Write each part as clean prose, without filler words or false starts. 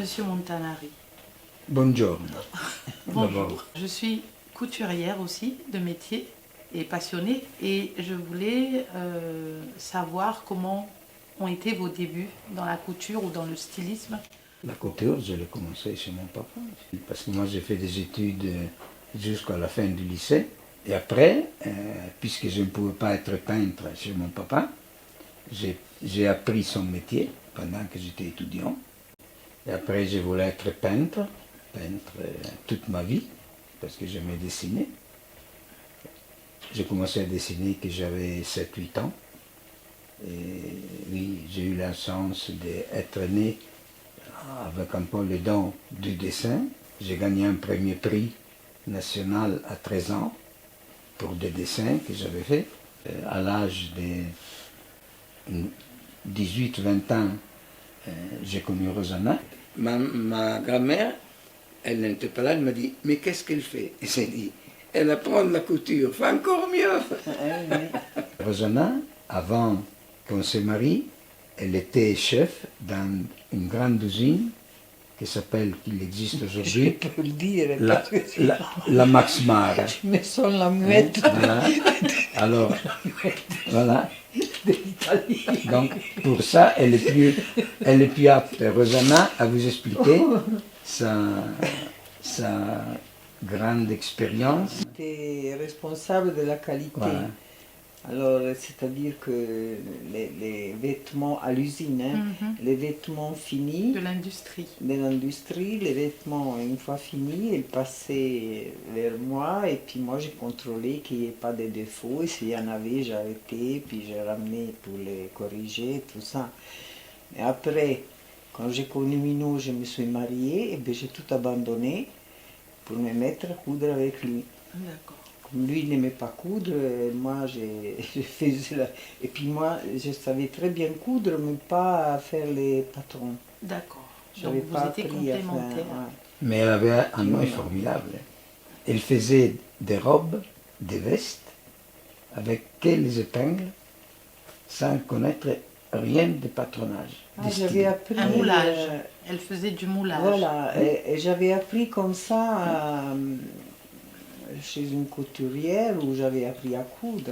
Monsieur Montanari. Buongiorno. Bonjour. Je suis couturière aussi de métier et passionnée et je voulais savoir comment ont été vos débuts dans la couture ou dans le stylisme. La couture, je l'ai commencé chez mon papa. Parce que moi, j'ai fait des études jusqu'à la fin du lycée. Et après, puisque je ne pouvais pas être peintre chez mon papa, j'ai appris son métier pendant que j'étais étudiant. Et après, je voulais être peintre toute ma vie, parce que j'aimais dessiner. J'ai commencé à dessiner quand j'avais 7-8 ans. Et oui, j'ai eu la chance d'être né avec un peu le don du dessin. J'ai gagné un premier prix national à 13 ans pour des dessins que j'avais faits. À l'âge de 18-20 ans, j'ai connu Rosanna. Ma grand-mère, elle n'était pas là, elle m'a dit « Mais qu'est-ce qu'elle fait ?» Et j'ai dit « Elle apprend la couture, fait encore mieux !» Rosanna, avant qu'on se marie, elle était chef dans une grande usine qui s'appelle, qu'il existe aujourd'hui, Je peux le dire, la Maxmar. Je me sens la muette. Voilà. Alors, voilà. Donc, pour ça, elle est plus apte, Rosanna, à vous expliquer sa grande expérience. J'étais responsable de la qualité. Voilà. Alors, c'est-à-dire que les vêtements à l'usine, les vêtements finis De l'industrie. de l'industrie, les vêtements, une fois finis, ils passaient vers moi et puis moi j'ai contrôlé qu'il n'y ait pas de défauts et s'il y en avait, j'arrêtais, puis j'ai ramené pour les corriger, tout ça. Et après, quand j'ai connu Mino, je me suis mariée et bien j'ai tout abandonné pour me mettre à coudre avec lui. D'accord. Comme lui, il n'aimait pas coudre, moi, je faisais la... Et puis moi, je savais très bien coudre, mais pas faire les patrons. D'accord. J'avais Donc pas vous étiez appris à faire, complémentaires. ouais. Mais elle avait un œil formidable. Elle faisait des robes, des vestes, avec quelles épingles, sans connaître rien de patronage. Ah, de j'avais style. appris... Un moulage. Elle faisait du moulage. Voilà, et j'avais appris comme ça chez une couturière où j'avais appris à coudre.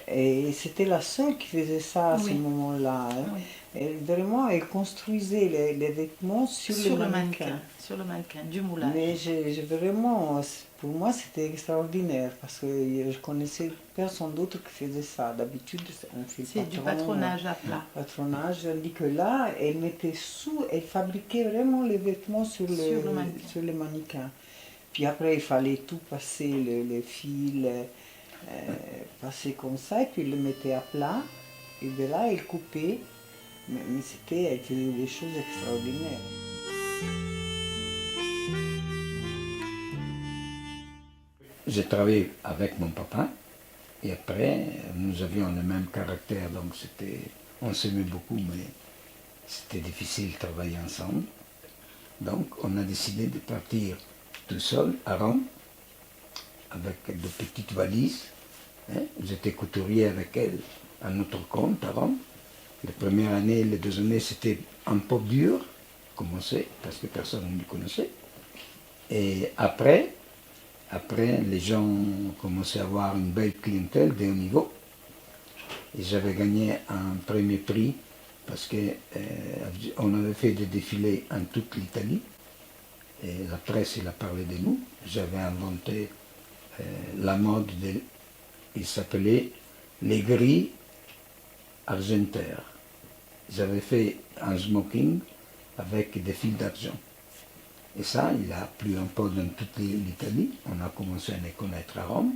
Et c'était la seule qui faisait ça à ce Oui. moment-là. Hein. Oui. Et vraiment, elle construisait les vêtements sur le mannequin. Sur le mannequin, du moulage. Mais vraiment, pour moi, c'était extraordinaire parce que je connaissais personne d'autre qui faisait ça. D'habitude, on fait C'est du patronage à plat. Patronage, tandis que là, elle mettait elle fabriquait vraiment les vêtements sur le mannequin. Puis après, il fallait tout passer, les fils, passer comme ça, et puis il le mettait à plat. Et de là, elle coupait. Mais elle faisait des choses extraordinaires. J'ai travaillé avec mon papa et après nous avions le même caractère, donc on s'aimait beaucoup, mais c'était difficile de travailler ensemble. Donc on a décidé de partir tout seul à Rome avec de petites valises. J'étais couturier avec elle à notre compte à Rome. Les premières années, les 2 années, c'était un peu dur, commencer, parce que personne ne me connaissait. Et après, les gens ont commencé à avoir une belle clientèle de haut niveau. Et j'avais gagné un premier prix parce qu'on avait fait des défilés en toute l'Italie. Et la presse, il a parlé de nous. J'avais inventé la mode, il s'appelait les grilles argentaires. J'avais fait un smoking avec des fils d'argent. Et ça, il a plu un peu dans toute l'Italie. On a commencé à les connaître à Rome.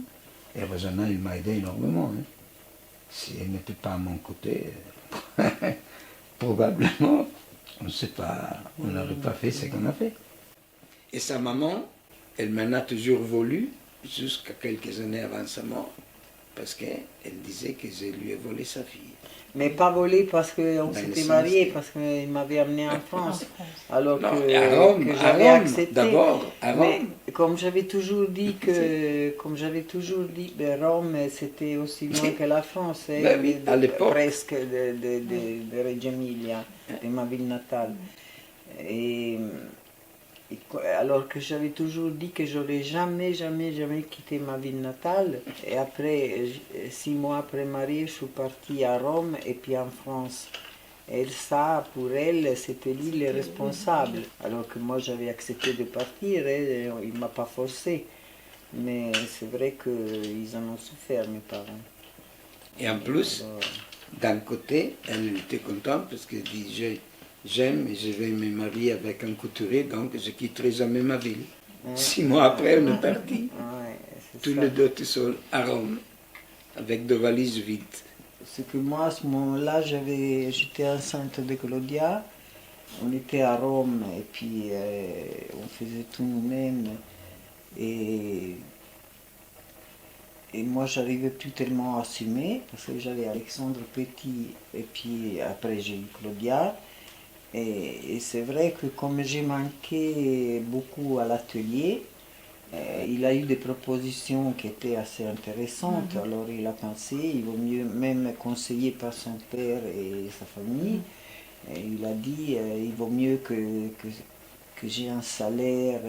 Et Rosanna, il m'a aidé énormément. Hein. Si elle n'était pas à mon côté, probablement, on ne sait pas, on n'aurait pas fait ce qu'on a fait. Et sa maman, elle m'en a toujours voulu, jusqu'à quelques années avant sa mort, parce qu'elle disait que je lui ai volé sa fille. Mais pas volé parce qu'on s'était mariés, parce qu'il m'avait amené en France. Alors Non, que, à Rome, que j'avais accepté. D'abord, à Rome. Mais comme j'avais toujours dit ben, Rome c'était aussi loin que la France, Ben oui, à l'époque. presque de Reggio Emilia, de ma ville natale. Et, alors que j'avais toujours dit que j'aurais jamais, jamais, jamais quitté ma ville natale. Et après, 6 mois après mariée, je suis partie à Rome et puis en France. Et ça, pour elle, c'était lui le responsable. Alors que moi, j'avais accepté de partir et il ne m'a pas forcé. Mais c'est vrai qu'ils en ont souffert, mes parents. Et en plus, d'un côté, elle était contente parce qu'elle dit j'aime et je vais me marier avec un couturier, donc je quitterai jamais ma ville. 6 mois après, on est parti, tous les deux tout seuls, à Rome, avec deux valises vides. C'est que moi, à ce moment-là, j'étais enceinte de Claudia, on était à Rome et puis on faisait tout nous-mêmes. Et moi, j'arrivais plus tellement à assumer parce que j'avais Alexandre Petit et puis après j'ai eu Claudia. Et c'est vrai que comme j'ai manqué beaucoup à l'atelier, il a eu des propositions qui étaient assez intéressantes. Alors il a pensé, il vaut mieux même conseiller par son père et sa famille. Et il a dit, il vaut mieux que j'ai un salaire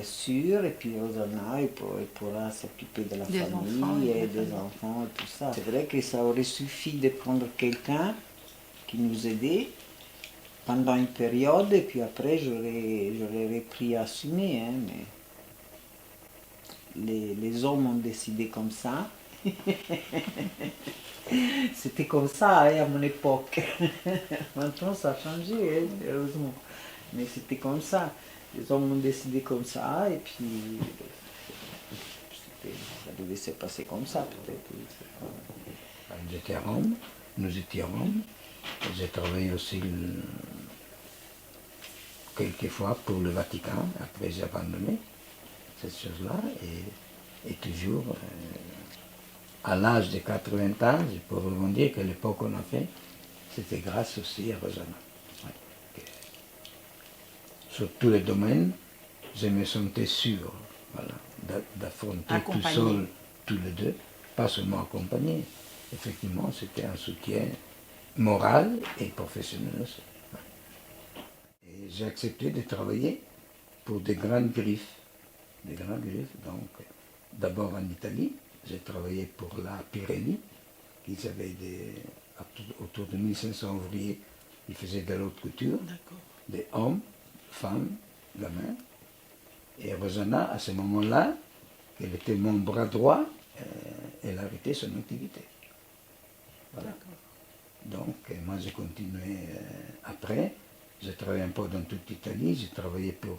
sûr, et puis Rosanna, elle pourra s'occuper de la famille et des enfants et tout ça. C'est vrai que ça aurait suffi de prendre quelqu'un qui nous aidait pendant une période, et puis après j'aurais repris à assumer. Hein, mais les hommes ont décidé comme ça. C'était comme ça hein, à mon époque. Maintenant ça a changé, hein, heureusement. Mais c'était comme ça. Les hommes ont décidé comme ça, et puis ça devait se passer comme ça peut-être. J'étais à Rome, nous étions à Rome. J'ai travaillé aussi quelquefois pour le Vatican, après j'ai abandonné cette chose-là, et toujours à l'âge de 80 ans, je peux vous dire que l'époque qu'on a fait, c'était grâce aussi à Rosanna. Ouais. Sur tous les domaines, je me sentais sûr d'affronter tout seul, tous les deux, pas seulement accompagné. Effectivement, c'était un soutien moral et professionnel aussi. Et j'ai accepté de travailler pour des grandes griffes. Donc, d'abord en Italie, j'ai travaillé pour la Pirelli, qui avait autour de 1500 ouvriers qui faisaient de l'haute couture, des hommes, femmes, gamins. Et Rosanna, à ce moment-là, elle était mon bras droit, elle a arrêté son activité. Voilà. Donc, moi, j'ai continué après. J'ai travaillé un peu dans toute l'Italie. J'ai travaillé pour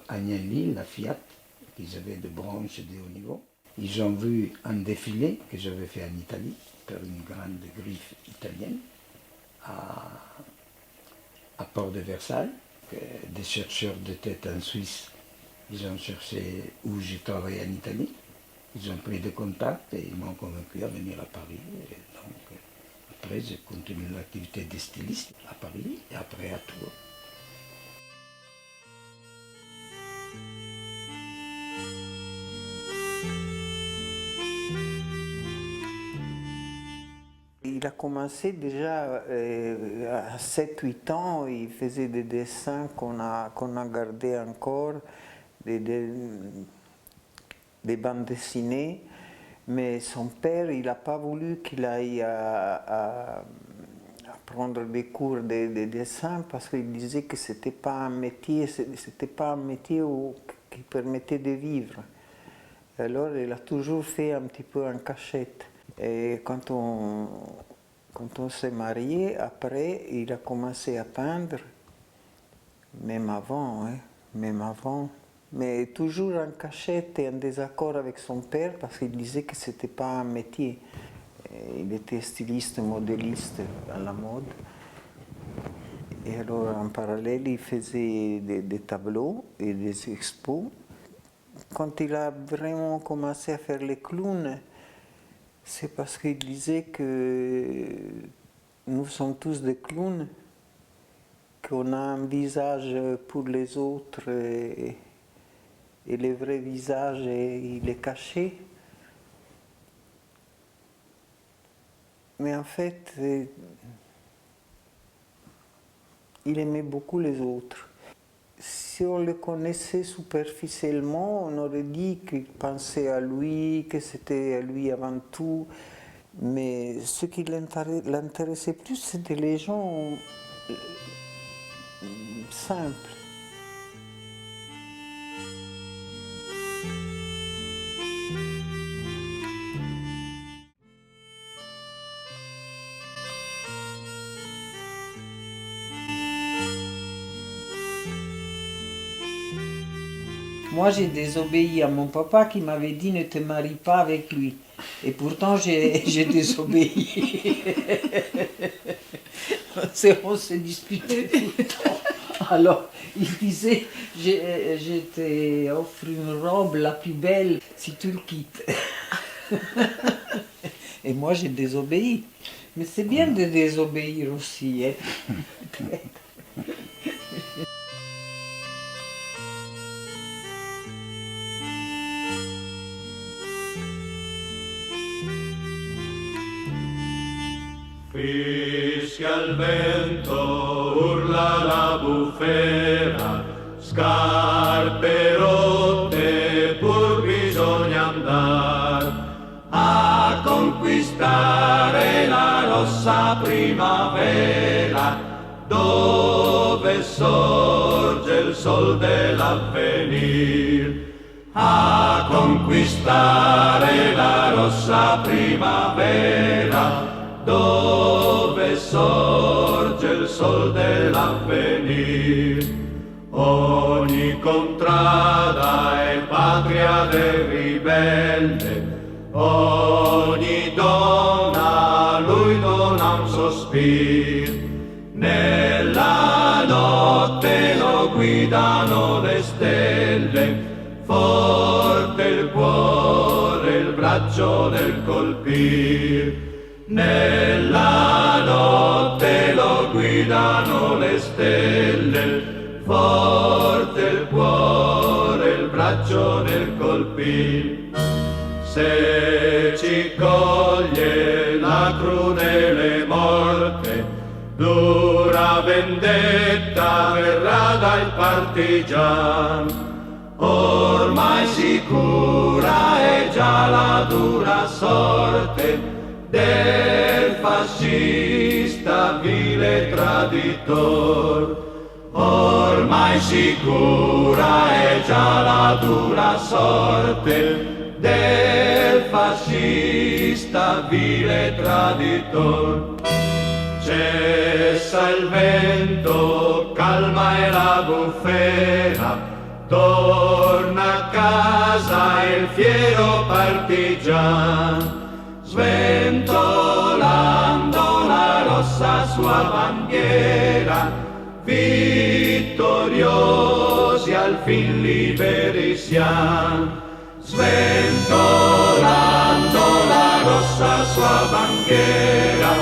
Agnelli, la Fiat, qu'ils avaient de branches de haut niveau. Ils ont vu un défilé que j'avais fait en Italie, par une grande griffe italienne, à Port de Versailles. Des chercheurs de tête en Suisse, ils ont cherché où j'ai travaillé en Italie. Ils ont pris des contacts et ils m'ont convaincu à venir à Paris. Et donc, après, j'ai continué l'activité de styliste à Paris et après à Tours. Il a commencé déjà à 7-8 ans, il faisait des dessins qu'on a gardés encore, des bandes dessinées, mais son père, il n'a pas voulu qu'il aille à prendre des cours de dessin parce qu'il disait que c'était pas un métier qui permettait de vivre. Alors il a toujours fait un petit peu en cachette. Et quand on s'est marié, après, il a commencé à peindre, même avant, hein, même avant. Mais toujours en cachette et en désaccord avec son père parce qu'il disait que c'était pas un métier. Et il était styliste, modéliste à la mode. Et alors en parallèle, il faisait des tableaux et des expos. Quand il a vraiment commencé à faire les clowns, c'est parce qu'il disait que nous sommes tous des clowns, qu'on a un visage pour les autres et le vrai visage, il est caché. Mais en fait, il aimait beaucoup les autres. Si on le connaissait superficiellement, on aurait dit qu'il pensait à lui, que c'était à lui avant tout. Mais ce qui l'intéressait plus, c'était les gens simples. Moi, j'ai désobéi à mon papa qui m'avait dit ne te marie pas avec lui. Et pourtant, j'ai désobéi. On se disputait tout le temps. Alors, il disait, je t'offre une robe la plus belle si tu le quittes. Et moi, j'ai désobéi. Mais c'est bien de désobéir aussi. Hein. Fischia il vento, urla la bufera, scarpe rotte, pur bisogna andare a conquistare la rossa primavera, dove sorge il sol dell'avvenir. A conquistare la rossa primavera, dove sorge il sol dell'avvenir. Ogni contrada è patria del ribelle, ogni donna a lui dona un sospir. Nella notte lo guidano le stelle, forte il cuore, il braccio nel colpir. Nella notte lo guidano le stelle, forte il cuore, il braccio nel colpir. Se ci coglie la crudele morte, dura vendetta verrà dal partigian. Ormai sicura è già la dura sorte del fascista vile traditor. Ormai sicura è già la dura sorte del fascista vile traditor. Cessa il vento, calma è la bufera, torna a casa il fiero partigian. Sventolando la rossa sua bandiera, vittoriosi al fin liberi siam. Sventolando la rossa sua bandiera,